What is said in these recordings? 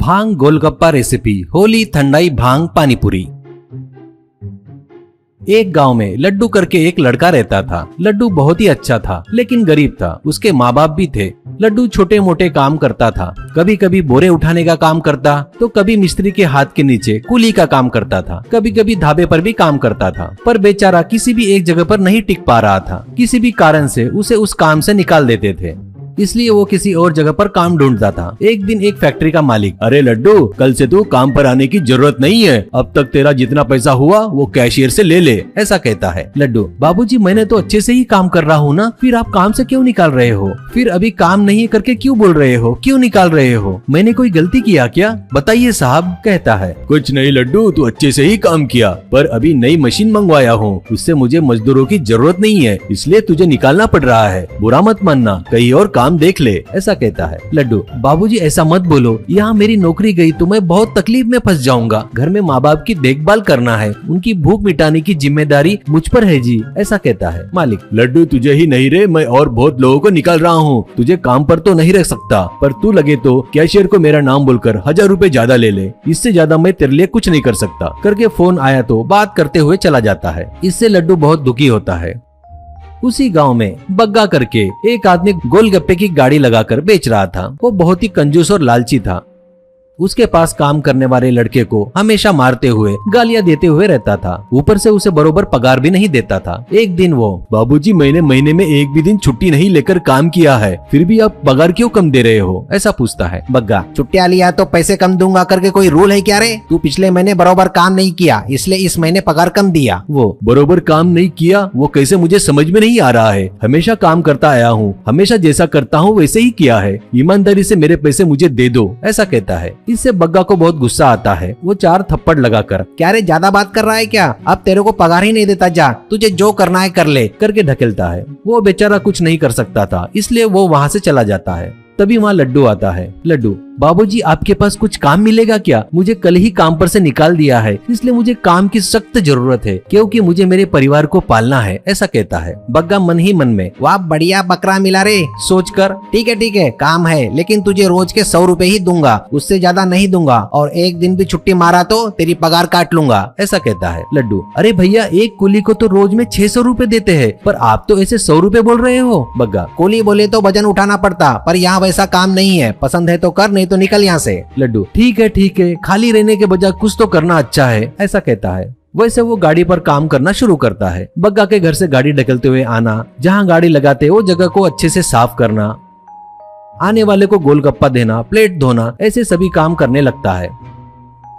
भांग golgappa recipe, Holi ठंडाई भांग पानीपुरी। एक गांव में लड्डू करके एक लड़का रहता था। लड्डू बहुत ही अच्छा था लेकिन गरीब था। उसके माँ बाप भी थे। लड्डू छोटे मोटे काम करता था। कभी कभी बोरे उठाने का काम करता तो कभी मिस्त्री के हाथ के नीचे कुली का काम करता था। कभी कभी ढाबे पर भी काम करता था। पर बेचारा किसी भी एक जगह पर नहीं टिक पा रहा था। किसी भी कारण से उसे उस काम से निकाल देते थे, इसलिए वो किसी और जगह पर काम ढूंढता था। एक दिन एक फैक्ट्री का मालिक, अरे लड्डू, कल से तू काम पर आने की जरूरत नहीं है। अब तक तेरा जितना पैसा हुआ वो कैशियर से ले ले, ऐसा कहता है। लड्डू, बाबूजी मैंने तो अच्छे से ही काम कर रहा हूँ ना, फिर आप काम से क्यों निकाल रहे हो? फिर अभी काम नहीं करके क्यों बोल रहे हो? क्यों निकाल रहे हो? मैंने कोई गलती किया क्या? बताइए साहब, कहता है। कुछ नहीं लड्डू, तू अच्छे से ही काम किया, पर अभी नई मशीन मंगवाया हूँ, उससे मुझे मजदूरों की जरूरत नहीं है, इसलिए तुझे निकालना पड़ रहा है। बुरा मत मानना, कहीं और काम देख ले, ऐसा कहता है। लड्डू, बाबूजी ऐसा मत बोलो, यहाँ मेरी नौकरी गई तो मैं बहुत तकलीफ में फंस जाऊंगा। घर में माँ बाप की देखभाल करना है, उनकी भूख मिटाने की जिम्मेदारी मुझ पर है जी, ऐसा कहता है। मालिक, लड्डू तुझे ही नहीं रे, मैं और बहुत लोगों को निकाल रहा हूँ। तुझे काम पर तो नहीं रख सकता, पर तू लगे तो कैशियर को मेरा नाम बोलकर 1000 रुपए ज्यादा ले ले, इससे ज्यादा मैं तेरे लिए कुछ नहीं कर सकता, करके फोन आया तो बात करते हुए चला जाता है। इससे लड्डू बहुत दुखी होता है। उसी गांव में बग्गा करके एक आदमी गोलगप्पे की गाड़ी लगाकर बेच रहा था। वो बहुत ही कंजूस और लालची था। उसके पास काम करने वाले लड़के को हमेशा मारते हुए, गालियां देते हुए रहता था। ऊपर से उसे बरोबर पगार भी नहीं देता था। एक दिन वो, बाबूजी मैंने महीने में एक भी दिन छुट्टी नहीं लेकर काम किया है, फिर भी आप पगार क्यों कम दे रहे हो, ऐसा पूछता है। बग्गा, छुट्टियां लिया तो पैसे कम दूंगा करके कोई रूल है क्या रे? तू पिछले महीने बरोबर काम नहीं किया, इसलिए इस महीने पगार कम दिया। वो, बरोबर काम नहीं किया वो कैसे, मुझे समझ में नहीं आ रहा है। हमेशा काम करता आया हूँ, हमेशा जैसा करता हूँ वैसे ही किया है। ईमानदारी से मेरे पैसे मुझे दे दो, ऐसा कहता है। इससे बग्गा को बहुत गुस्सा आता है। वो 4 थप्पड़ लगाकर, क्या रे ज्यादा बात कर रहा है क्या? अब तेरे को पगार ही नहीं देता, जा तुझे जो करना है कर ले, करके ढकेलता है। वो बेचारा कुछ नहीं कर सकता था, इसलिए वो वहाँ से चला जाता है। तभी वहाँ लड्डू आता है। लड्डू, बाबूजी आपके पास कुछ काम मिलेगा क्या? मुझे कल ही काम पर से निकाल दिया है, इसलिए मुझे काम की सख्त जरूरत है, क्योंकि मुझे मेरे परिवार को पालना है, ऐसा कहता है। बग्गा मन ही मन में, वाह बढ़िया बकरा मिला रे, सोचकर ठीक है काम है, लेकिन तुझे रोज के 100 रुपए ही दूंगा, उससे ज्यादा नहीं दूंगा, और एक दिन भी छुट्टी मारा तो तेरी पगार काट लूंगा, ऐसा कहता है। लड्डू, अरे भैया एक कुली को तो रोज में 600 रुपए देते हैं, पर आप तो ऐसे 100 रुपए बोल रहे हो। बग्गा, कुली बोले तो वजन उठाना पड़ता, पर यहाँ वैसा काम नहीं है, पसंद है तो कर, नहीं तो निकल यहाँ से। लड्डू, ठीक है, खाली रहने के बजाय कुछ तो करना अच्छा है, ऐसा कहता है। वैसे वो गाड़ी पर काम करना शुरू करता है। बग्गा के घर से गाड़ी ढकलते हुए आना, जहाँ गाड़ी लगाते वो जगह को अच्छे से साफ करना, आने वाले को गोलगप्पा देना, प्लेट धोना, ऐसे सभी काम करने लगता है।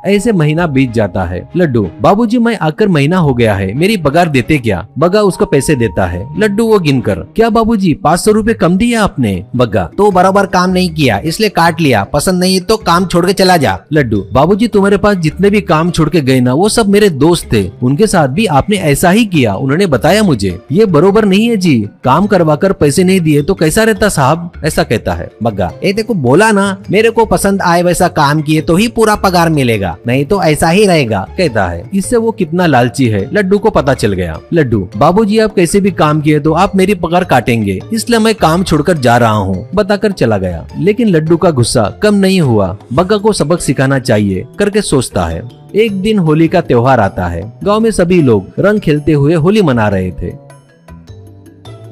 ऐसे महीना बीत जाता है। लड्डू, बाबूजी मैं आकर महीना हो गया है, मेरी पगार देते क्या? बग्गा उसको पैसे देता है। लड्डू वो गिनकर, क्या बाबूजी 500 रुपए कम दिया आपने? बग्गा, तो बराबर काम नहीं किया इसलिए काट लिया, पसंद नहीं तो काम छोड़ के चला जा। लड्डू, बाबूजी तुम्हारे पास जितने भी काम छोड़ के गए ना, वो सब मेरे दोस्त थे, उनके साथ भी आपने ऐसा ही किया, उन्होंने बताया मुझे। ये बरोबर नहीं है जी, काम करवा कर पैसे नहीं दिए तो कैसा रहता साहब, ऐसा कहता है। बग्गा, देखो बोला ना, मेरे को पसंद आए वैसा काम किए तो ही पूरा पगार मिलेगा, नहीं तो ऐसा ही रहेगा, कहता है। इससे वो कितना लालची है लड्डू को पता चल गया। लड्डू, बाबूजी आप कैसे भी काम किए तो आप मेरी पगार काटेंगे, इसलिए मैं काम छोड़कर जा रहा हूँ, बताकर चला गया। लेकिन लड्डू का गुस्सा कम नहीं हुआ। बग्गा को सबक सिखाना चाहिए करके सोचता है। एक दिन होली का त्योहार आता है। गाँव में सभी लोग रंग खेलते हुए होली मना रहे थे।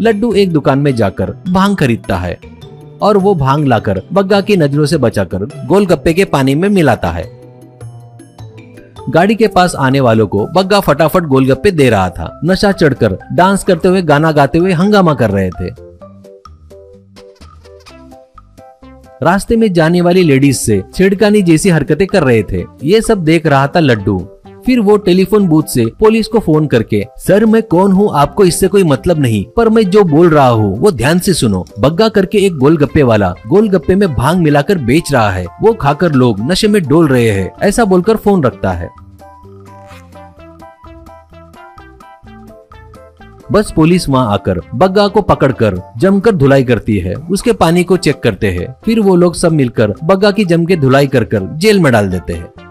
लड्डू एक दुकान में जाकर भांग खरीदता है और वो भांग लाकर बग्गा की नजरों से बचाकर गोलगप्पे के पानी में मिलाता है। गाड़ी के पास आने वालों को बग्गा फटाफट गोलगप्पे दे रहा था। नशा चढ़कर डांस करते हुए, गाना गाते हुए हंगामा कर रहे थे। रास्ते में जाने वाली लेडीज से छेड़खानी जैसी हरकतें कर रहे थे। ये सब देख रहा था लड्डू। फिर वो टेलीफोन बूथ से पुलिस को फोन करके, सर मैं कौन हूँ आपको इससे कोई मतलब नहीं, पर मैं जो बोल रहा हूँ वो ध्यान से सुनो। बग्गा करके एक गोलगप्पे वाला गोलगप्पे में भांग मिलाकर बेच रहा है, वो खाकर लोग नशे में डोल रहे हैं, ऐसा बोलकर फोन रखता है। बस पुलिस वहाँ आकर बग्गा को पकड़कर जमकर धुलाई करती है। उसके पानी को चेक करते हैं। फिर वो लोग सब मिलकर बग्गा की जम के धुलाई कर जेल में डाल देते हैं।